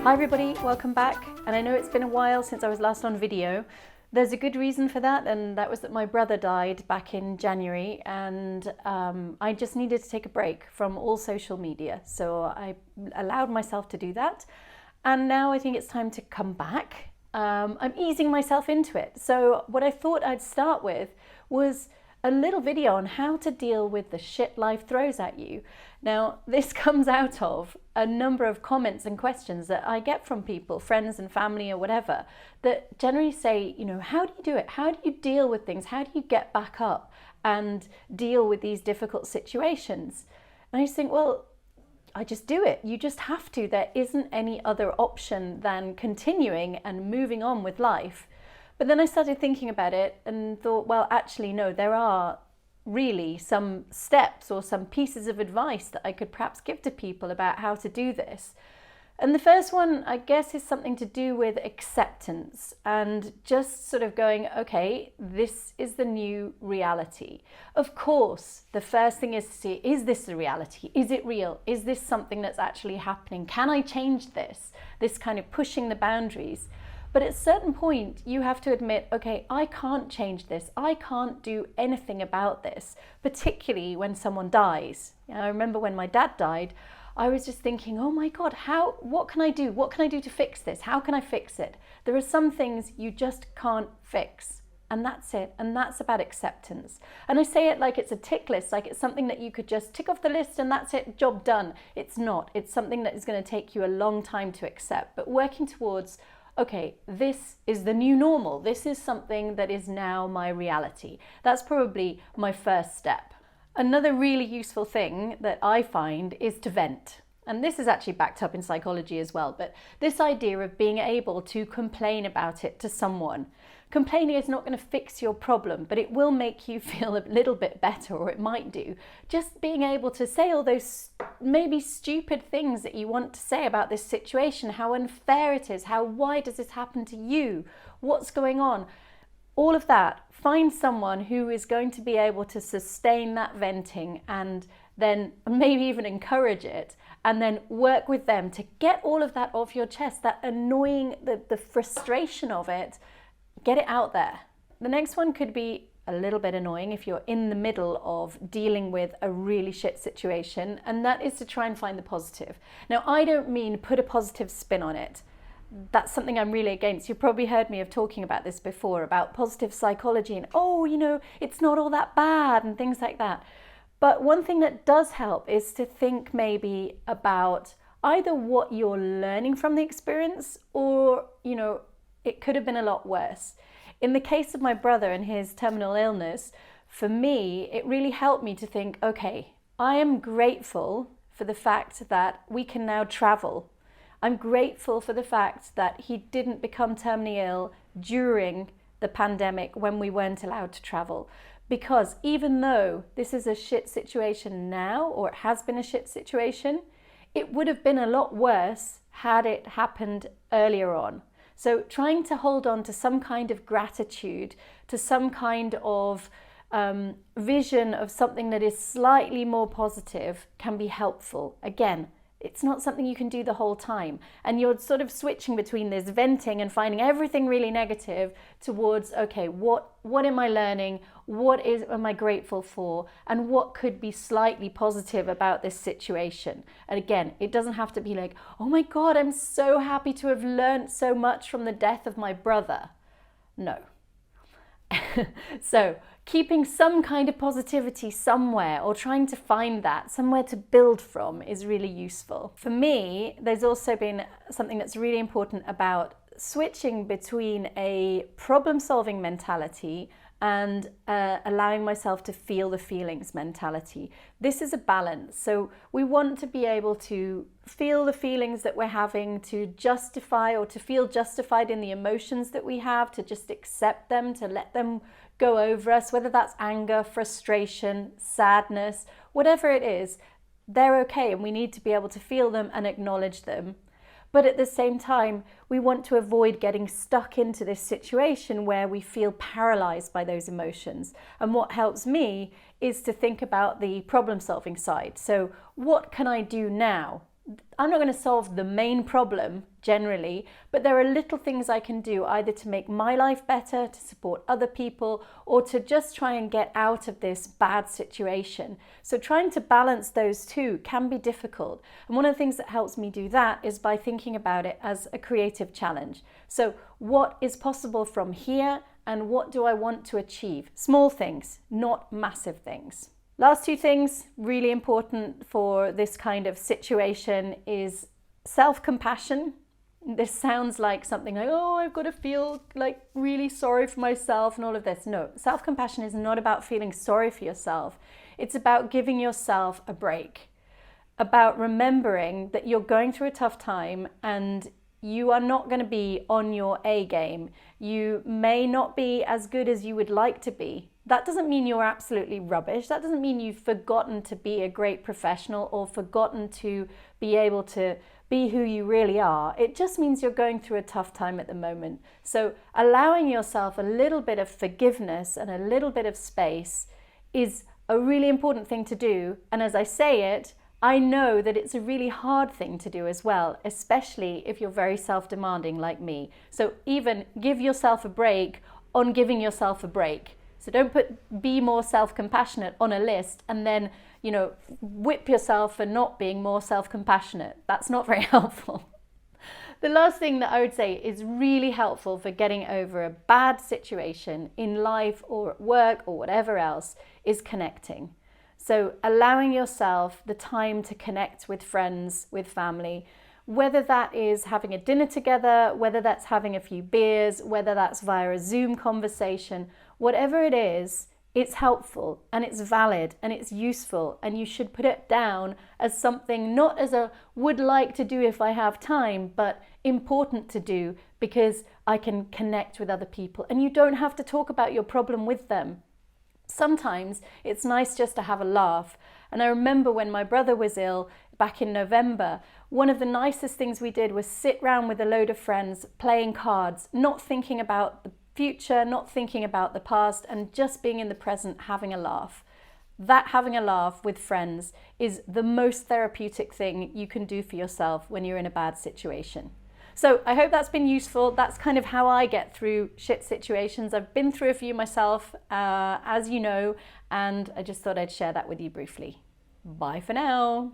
Hi everybody, welcome back. And I know it's been a while since I was last on video. There's a good reason for that, and that was that my brother died back in January, and I just needed to take a break from all social media. So I allowed myself to do that. And now I think it's time to come back. I'm easing myself into it. So what I thought I'd start with was a little video on how to deal with the shit life throws at you. Now, this comes out of a number of comments and questions that I get from people, friends and family or whatever, that generally say, you know, how do you do it? How do you deal with things? How do you get back up and deal with these difficult situations? And I just think, well, I just do it. You just have to. There isn't any other option than continuing and moving on with life. But then I started thinking about it and thought, well, actually, no, there are really some steps or some pieces of advice that I could perhaps give to people about how to do this. And the first one, I guess, is something to do with acceptance and just sort of going, okay, this is the new reality. Of course, the first thing is to see, is this the reality? Is it real? Is this something that's actually happening? Can I change this? This kind of pushing the boundaries. But at a certain point, you have to admit, okay, I can't change this. I can't do anything about this, particularly when someone dies. I remember when my dad died, I was just thinking, oh my God, what can I do? What can I do to fix this? How can I fix it? There are some things you just can't fix. And that's it. And that's about acceptance. And I say it like it's a tick list, like it's something that you could just tick off the list and that's it, job done. It's not. It's something that is going to take you a long time to accept. But working towards, okay, this is the new normal. This is something that is now my reality. That's probably my first step. Another really useful thing that I find is to vent. And this is actually backed up in psychology as well, but this idea of being able to complain about it to someone. Complaining is not going to fix your problem, but it will make you feel a little bit better, or it might do. Just being able to say all those maybe stupid things that you want to say about this situation, how unfair it is, why does this happen to you, what's going on, all of that. Find someone who is going to be able to sustain that venting and then maybe even encourage it, and then work with them to get all of that off your chest, that annoying, the frustration of it. Get it out there. The next one could be a little bit annoying if you're in the middle of dealing with a really shit situation, and that is to try and find the positive. Now, I don't mean put a positive spin on it. That's something I'm really against. You've probably heard me of talking about this before, about positive psychology and, oh, you know, it's not all that bad and things like that. But one thing that does help is to think maybe about either what you're learning from the experience or, you know, it could have been a lot worse. In the case of my brother and his terminal illness, for me, it really helped me to think, okay, I am grateful for the fact that we can now travel. I'm grateful for the fact that he didn't become terminally ill during the pandemic when we weren't allowed to travel. Because even though this is a shit situation now, or it has been a shit situation, it would have been a lot worse had it happened earlier on. So trying to hold on to some kind of gratitude, to some kind of vision of something that is slightly more positive can be helpful. Again, it's not something you can do the whole time. And you're sort of switching between this venting and finding everything really negative towards, okay, what am I learning? Am I grateful for? And what could be slightly positive about this situation? And again, it doesn't have to be like, oh my God, I'm so happy to have learned so much from the death of my brother. No. So keeping some kind of positivity somewhere, or trying to find that somewhere to build from, is really useful. For me, there's also been something that's really important about switching between a problem-solving mentality and allowing myself to feel the feelings mentality. This is a balance. So we want to be able to feel the feelings that we're having, to justify or to feel justified in the emotions that we have, to just accept them, to let them go over us, whether that's anger, frustration, sadness, whatever it is, they're okay, and we need to be able to feel them and acknowledge them. But at the same time, we want to avoid getting stuck into this situation where we feel paralyzed by those emotions. And what helps me is to think about the problem-solving side. So what can I do now? I'm not going to solve the main problem generally, but there are little things I can do either to make my life better, to support other people, or to just try and get out of this bad situation. So trying to balance those two can be difficult. And one of the things that helps me do that is by thinking about it as a creative challenge. So what is possible from here, and what do I want to achieve? Small things, not massive things. Last two things, really important for this kind of situation, is self-compassion. This sounds like something like, oh, I've got to feel like really sorry for myself and all of this. No, self-compassion is not about feeling sorry for yourself. It's about giving yourself a break, about remembering that you're going through a tough time and you are not going to be on your A game. You may not be as good as you would like to be. That doesn't mean you're absolutely rubbish. That doesn't mean you've forgotten to be a great professional or forgotten to be able to be who you really are. It just means you're going through a tough time at the moment. So allowing yourself a little bit of forgiveness and a little bit of space is a really important thing to do. And as I say it, I know that it's a really hard thing to do as well, especially if you're very self-demanding like me. So even give yourself a break on giving yourself a break. So don't put be more self-compassionate on a list and then, whip yourself for not being more self-compassionate. That's not very helpful. The last thing that I would say is really helpful for getting over a bad situation in life or at work or whatever else is connecting. So allowing yourself the time to connect with friends, with family, whether that is having a dinner together, whether that's having a few beers, whether that's via a Zoom conversation, whatever it is, it's helpful and it's valid and it's useful, and you should put it down as something not as a would like to do if I have time, but important to do because I can connect with other people. And you don't have to talk about your problem with them. Sometimes it's nice just to have a laugh. And I remember when my brother was ill back in November, one of the nicest things we did was sit round with a load of friends playing cards, not thinking about the future, not thinking about the past, and just being in the present, having a laugh. That having a laugh with friends is the most therapeutic thing you can do for yourself when you're in a bad situation. So I hope that's been useful. That's kind of how I get through shit situations. I've been through a few myself, as you know, and I just thought I'd share that with you briefly. Bye for now.